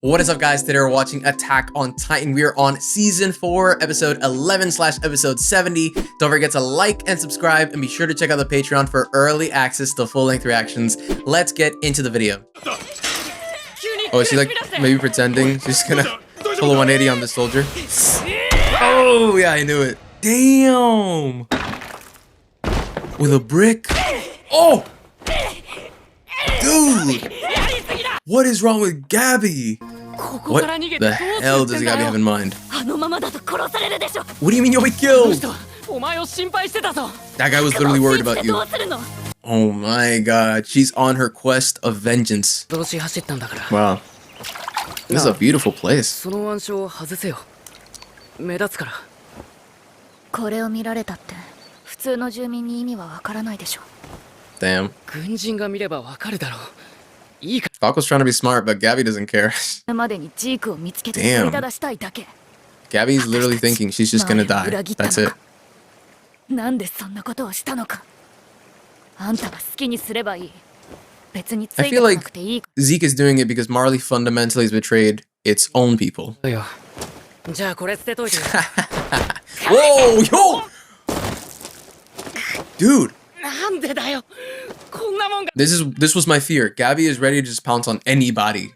What is up, guys? Today we're watching Attack on Titan. We are on season 4, episode 11/episode 70. Don't forget to like and subscribe, and be sure to check out the Patreon for early access to full-length reactions. Let's get into the video. Oh, is she like maybe pretending? She's gonna pull a 180 on the soldier. Oh yeah, I knew it. Damn! With a brick? Oh! Dude! What is wrong with GABI? What the hell does GABI have in mind? What do you mean you'll be killed? That guy was literally worried about you. Oh my god, she's on her quest of vengeance. Wow. This is a beautiful place. Damn. Falco's trying to be smart, but GABI doesn't care. Damn. GABI's literally thinking she's just gonna die. That's it. I feel like Zeke is doing it because Marley fundamentally has betrayed its own people. Whoa, yo! Dude! This was my fear. GABI is ready to just pounce on anybody.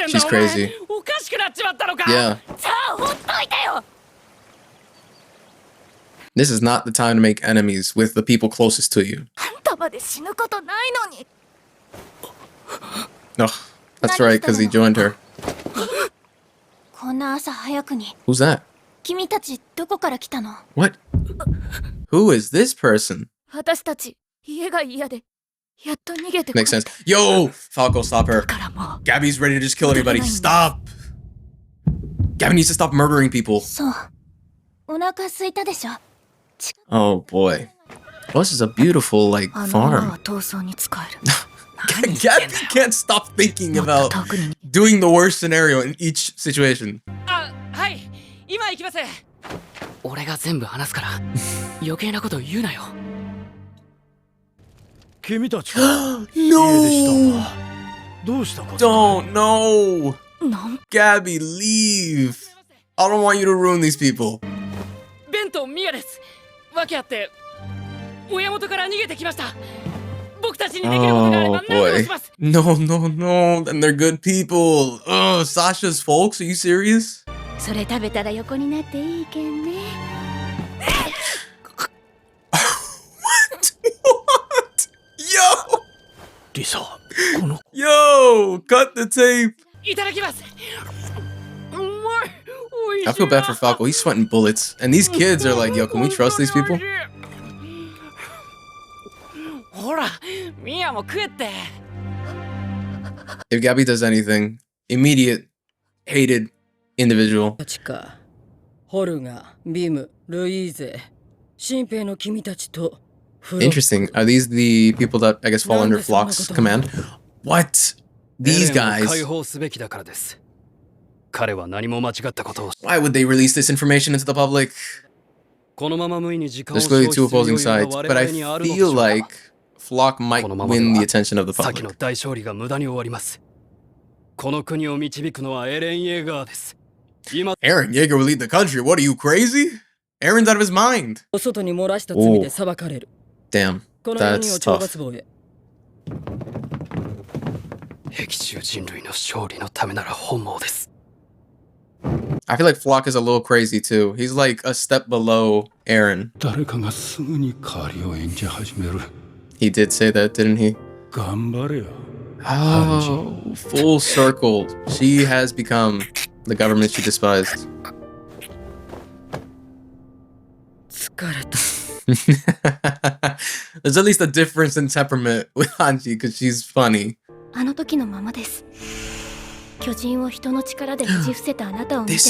She's crazy. Yeah. This is not the time to make enemies with the people closest to you. No, that's right, because he joined her. Who's that? What? Who is this person? Makes sense. Yo! Falco, stop her. GABI's ready to just kill everybody. Stop! GABI needs to stop murdering people. Oh boy. Oh, this is a beautiful, like, farm. GABI can't stop thinking about doing the worst scenario in each situation. No! Don't, no! GABI, leave! I don't want you to ruin these people. Oh boy. No, no, no. Then they're good people. Oh, Sasha's folks? Are you serious? What? What? Yo! Yo! Cut the tape! I feel bad for Falco. He's sweating bullets. And these kids are like, yo, can we trust these people? If GABI does anything, immediate, hated individual. Interesting. Are these the people that I guess fall under Flock's command? What? These guys? Why would they release this information into the public? There's clearly two opposing sides, but I feel like Flock might win the attention of the public. Eren Yeager will lead the country. What are you, crazy? Eren's out of his mind. Ooh. Damn, that's tough. I feel like Flock is a little crazy too. He's like a step below Eren. He did say that, didn't he? Oh, full circle. She has become the government she despised. There's at least a difference in temperament with Hanji because she's funny. This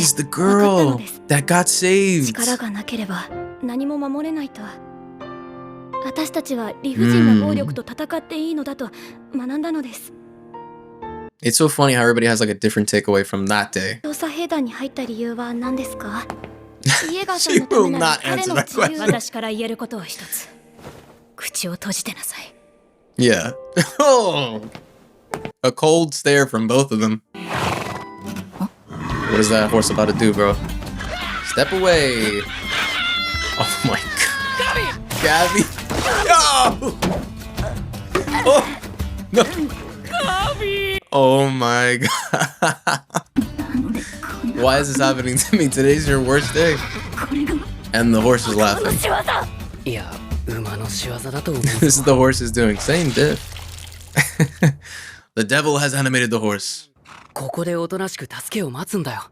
is the girl that got saved. It's so funny how everybody has like a different takeaway from that day. She will not answer that question. Yeah. Oh, a cold stare from both of them. What is that horse about to do, bro? Step away. Oh my god. Gabby. No! Oh, no. Oh my god. Why is this happening to me? Today's your worst day. And the horse is laughing. This is the horse is doing. Same diff. The devil has animated the horse. ここでおとなしく助けを待つんだよ。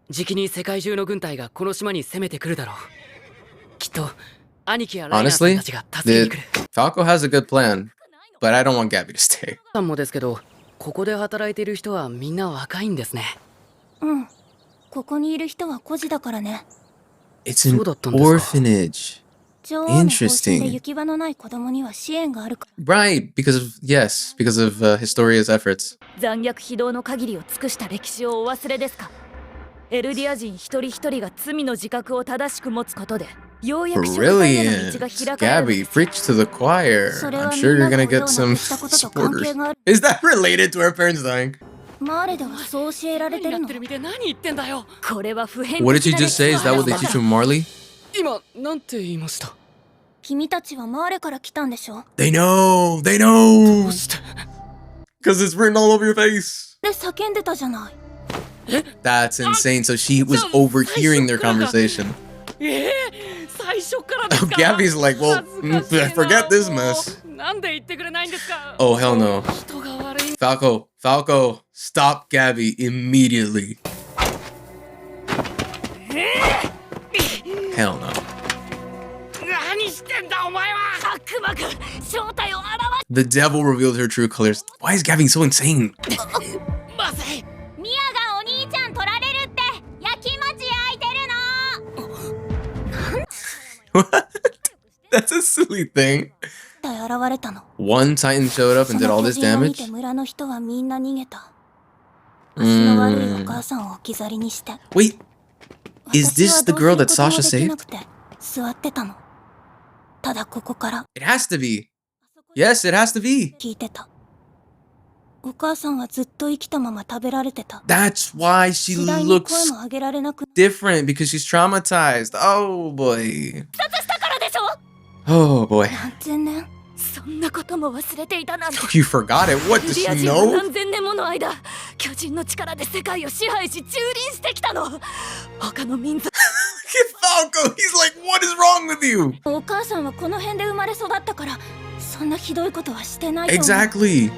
じきに世界中の軍隊がこの島に攻めてくるだろう。きっと兄貴やライナーさんたちが助けに来る。Falco has a good plan, but I don't want Gabby to stay. さんもですけど、ここで働いている人はみんな若いんですね。うん。ここにいる人は孤児だからね。It's an orphanage. Interesting. Right, because of, yes, because of Historia's efforts. 残虐非道の限りを尽くした歴史をお忘れですか。エルディア人一人一人が罪の自覚を正しく持つことで、ようやく社会への道が開かれる。Gabby, preach to the choir. I'm sure you're gonna get some supporters. Is that related to her parents dying? マーレではそう教えられてるの。これは普遍的な。 What did you just say? Is that what they teach you in Marley? 今なんて言いました？君たちはマーレから来たんでしょ？ They know! They know! Because it's written all over your face. で叫んでたじゃない。That's insane. So she was overhearing their conversation. Oh, Gabby's like, well, forget this mess. Oh, hell no. Falco, stop Gabby immediately. Hell no. The devil revealed her true colors. Why is Gabby so insane? What? That's a silly thing. One Titan showed up and did all this damage? Wait, is this the girl that Sasha saved? It has to be. Yes, it has to be. That's why she looks different, because she's traumatized. Oh boy. Oh boy. You forgot it. What, does she know? Falco, he's like, what is wrong with you? Exactly.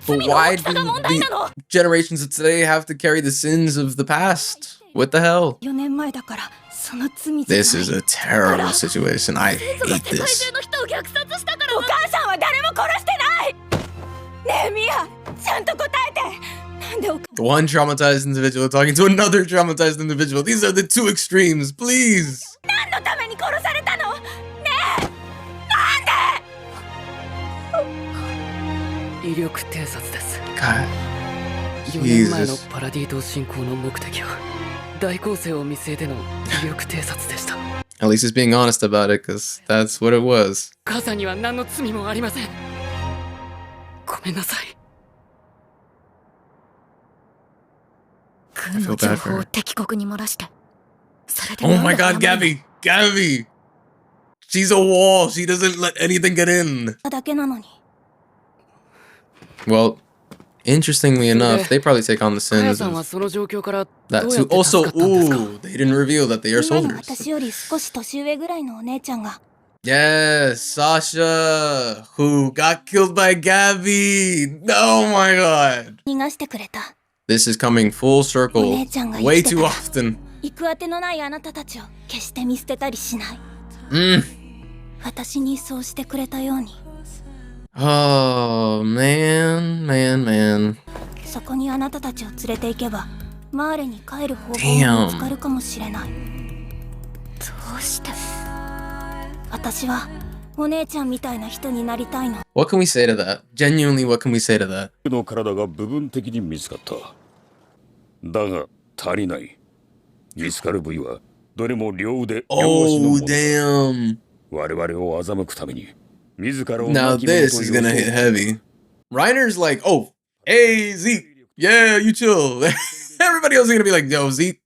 But why do the generations of today have to carry the sins of the past? What the hell? This is a terrible situation. I hate this. One traumatized individual talking to another traumatized individual. These are the two extremes. Please. God. Jesus. At least he's being honest about it, because that's what it was. I feel bad for her. Oh my god, Gabby! Gabby! She's a wall. She doesn't let anything get in. Well, interestingly enough, they probably take on the sins of that too. Also, ooh, they didn't reveal that they are soldiers. Yes, Sasha, who got killed by Gabby. Oh my god. This is coming full circle way too often. Oh, man. Damn. What can we say to that? Genuinely, what can we say to that? Oh, damn. Now this is gonna hit heavy. Reiner's like, oh, hey, Zeke. Yeah, you chill. Everybody else is gonna be like, yo, Zeke.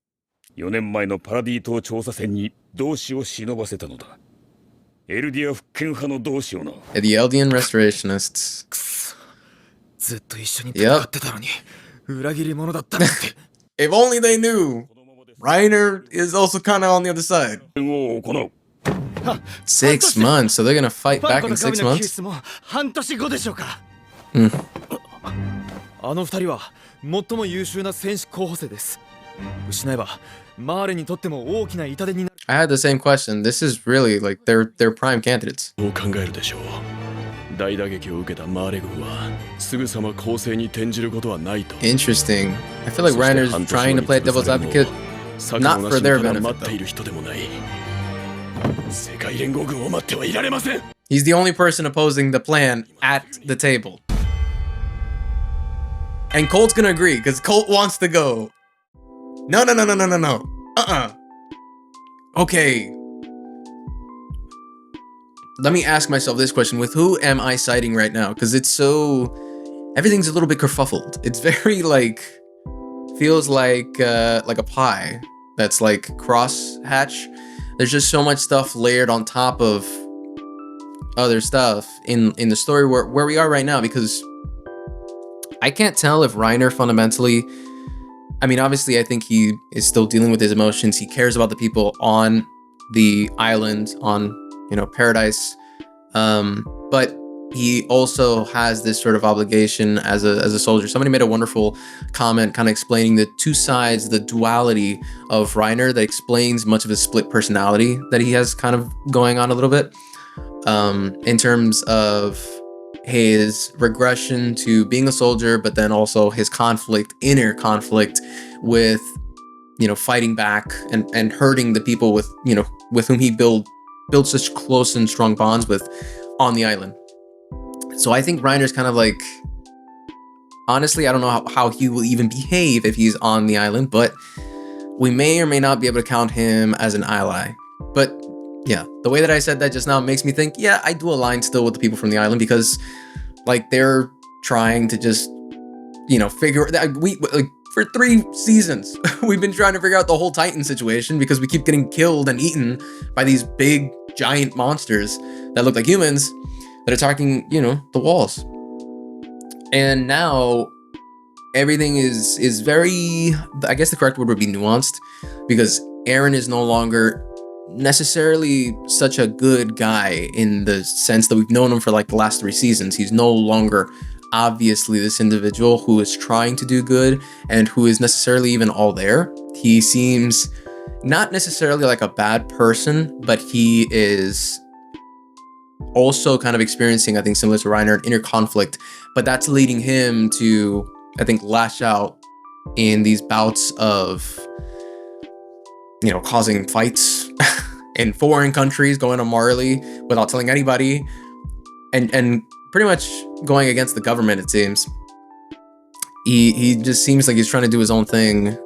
4年前のパラディ島調査船に同志を忍ばせたのだ。エルディア復権派の同志をな。The Eldian Restorationists. ずっと一緒に戦ってたのに裏切り者だったなんて。If only they knew. Reiner is also kind of on the other side. 6 months, so they're gonna fight back in 6 months? 半年後でしょうか。あの二人は最も優秀な戦士候補生です。失えばマーレにとっても大きな痛手になる。I had the same question. This is really like they're prime candidates. そう考えるでしょう。大打撃を受けたマーレ軍はすぐさま攻勢に転じることはないと。Interesting. I feel like Reiner's trying to play devil's advocate, not for their benefit. 待っている人でもない。世界連合軍を待ってはいられません。He's the only person opposing the plan at the table. And Colt's gonna agree, because Colt wants to go. No. Okay. Let me ask myself this question. With who am I siding right now? Because it's so... everything's a little bit kerfuffled. It's very, like... feels like a pie that's, like, cross-hatch. There's just so much stuff layered on top of other stuff in the story where we are right now, because I can't tell if Reiner fundamentally... I mean, obviously, I think he is still dealing with his emotions. He cares about the people on the island, on, you know, Paradise. But he also has this sort of obligation as a soldier. Somebody made a wonderful comment kind of explaining the two sides, the duality of Reiner, that explains much of his split personality that he has kind of going on a little bit, in terms of his regression to being a soldier, but then also his inner conflict with, you know, fighting back and hurting the people with, you know, with whom he built such close and strong bonds with on the island. So I think Reiner's kind of like, honestly, I don't know how he will even behave if he's on the island, but we may or may not be able to count him as an ally. But yeah, the way that I said that just now makes me think, yeah, I do align still with the people from the island, because like they're trying to just, you know, figure that for 3 seasons, we've been trying to figure out the whole Titan situation, because we keep getting killed and eaten by these big giant monsters that look like humans that are attacking, you know, the walls. And now everything is very, I guess the correct word would be nuanced, because Eren is no longer necessarily such a good guy in the sense that we've known him for like the last 3 seasons. He's no longer obviously this individual who is trying to do good and who is necessarily even all there. He seems not necessarily like a bad person, but he is also kind of experiencing, I think, similar to Reiner, an inner conflict, but that's leading him to, I think, lash out in these bouts of, you know, causing fights in foreign countries, going to Marley without telling anybody, and pretty much going against the government, it seems. He just seems like he's trying to do his own thing,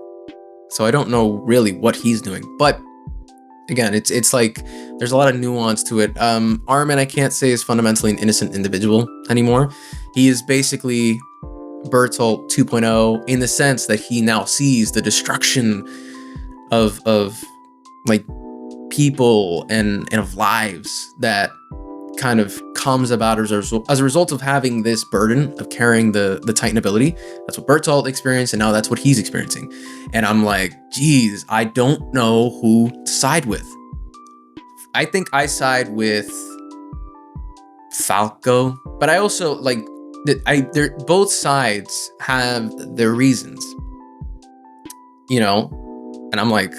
so I don't know really what he's doing. But again, it's like there's a lot of nuance to it. Armin, I can't say, is fundamentally an innocent individual anymore. He is basically Bertolt 2.0 in the sense that he now sees the destruction of like people and of lives that kind of comes about as a result of having this burden of carrying the Titan ability. That's what Bertolt experienced, and now that's what he's experiencing. And I'm like, geez, I don't know who to side with. I think I side with Falco, but I also like both sides have their reasons, you know. And I'm like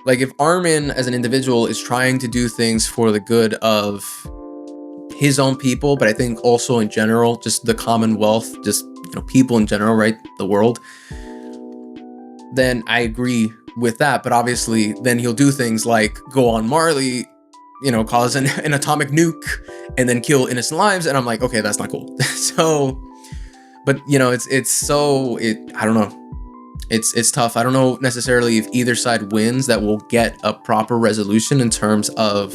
if Armin as an individual is trying to do things for the good of his own people, but I think also in general, just the Commonwealth, just, you know, people in general, right? The world, then I agree with that. But obviously then he'll do things like go on Marley, you know, cause an atomic nuke and then kill innocent lives. And I'm like, okay, that's not cool. So, but you know, I don't know. It's tough. I don't know necessarily if either side wins that we'll get a proper resolution in terms of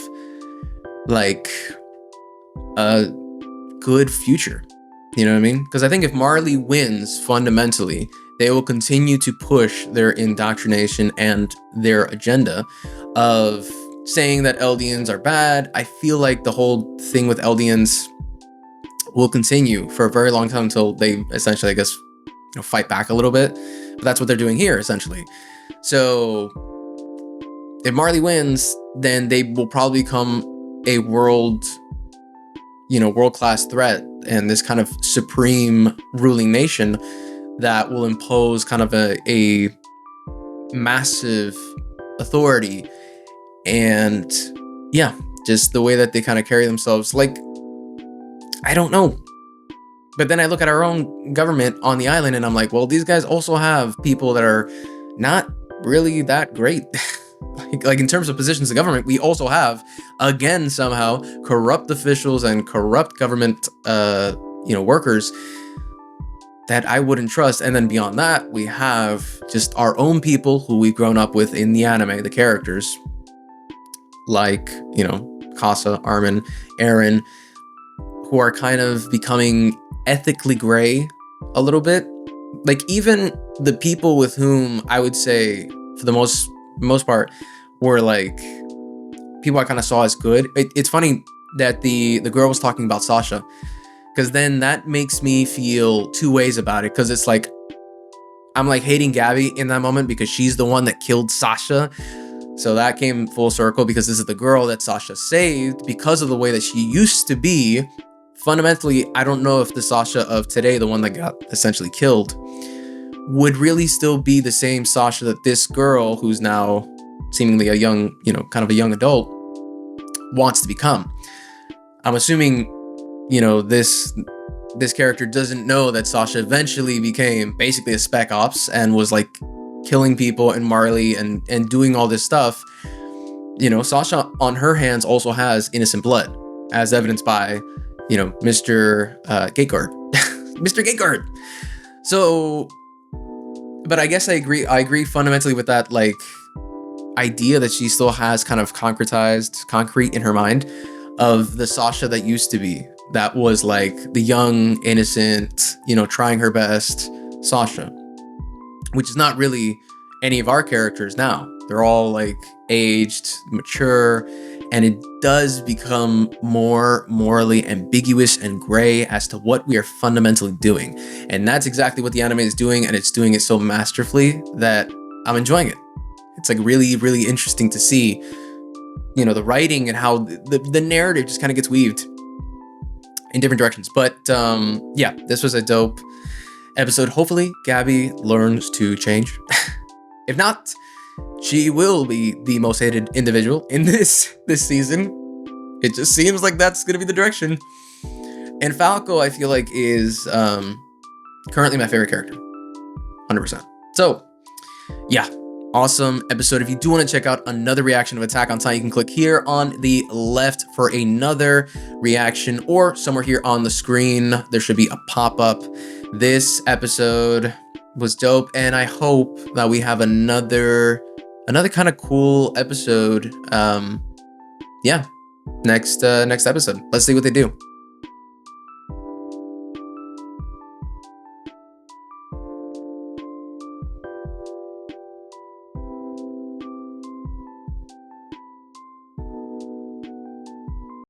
like a good future. You know what I mean? Because I think if Marley wins, fundamentally, they will continue to push their indoctrination and their agenda of saying that Eldians are bad. I feel like the whole thing with Eldians will continue for a very long time until they essentially, I guess, fight back a little bit. But that's what they're doing here, essentially. So if Marley wins, then they will probably become a world-class threat and this kind of supreme ruling nation that will impose kind of a massive authority. And yeah, just the way that they kind of carry themselves, like, I don't know. But then I look at our own government on the island and I'm like, well, these guys also have people that are not really that great. like in terms of positions in government, we also have, again, somehow corrupt officials and corrupt government workers that I wouldn't trust. And then beyond that, we have just our own people who we've grown up with in the anime, the characters like, Casa, Armin, Eren, who are kind of becoming ethically gray a little bit. Like even the people with whom I would say for the most part were like people I kind of saw as good. It's funny that the girl was talking about Sasha, because then that makes me feel two ways about it, because it's like I'm like hating Gabi in that moment because she's the one that killed Sasha. So that came full circle because this is the girl that Sasha saved because of the way that she used to be. Fundamentally, I don't know if the Sasha of today, the one that got essentially killed, would really still be the same Sasha that this girl, who's now seemingly a young, kind of a young adult, wants to become. I'm assuming, this character doesn't know that Sasha eventually became basically a spec ops and was like killing people and Marley and doing all this stuff. Sasha on her hands also has innocent blood, as evidenced by, Mr. Gateguard. Mr. Gateguard. So, but I guess I agree fundamentally with that, like, idea that she still has kind of concrete in her mind of the Sasha that used to be. That was like the young, innocent, trying her best Sasha, which is not really any of our characters now. They're all like aged, mature, and it does become more morally ambiguous and gray as to what we are fundamentally doing. And that's exactly what the anime is doing, and it's doing it so masterfully that I'm enjoying it. It's like really, really interesting to see, the writing and how the narrative just kind of gets weaved in different directions. But yeah, this was a dope episode. Hopefully Gabi learns to change. If not, she will be the most hated individual in this season. It just seems like that's gonna be the direction. And Falco, I feel like, is currently my favorite character, 100%. So yeah, awesome episode. If you do want to check out another reaction of Attack on Titan, you can click here on the left for another reaction, or somewhere here on the screen there should be a pop-up. This episode was dope, and I hope that we have another kind of cool episode. Yeah, next episode. Let's see what they do.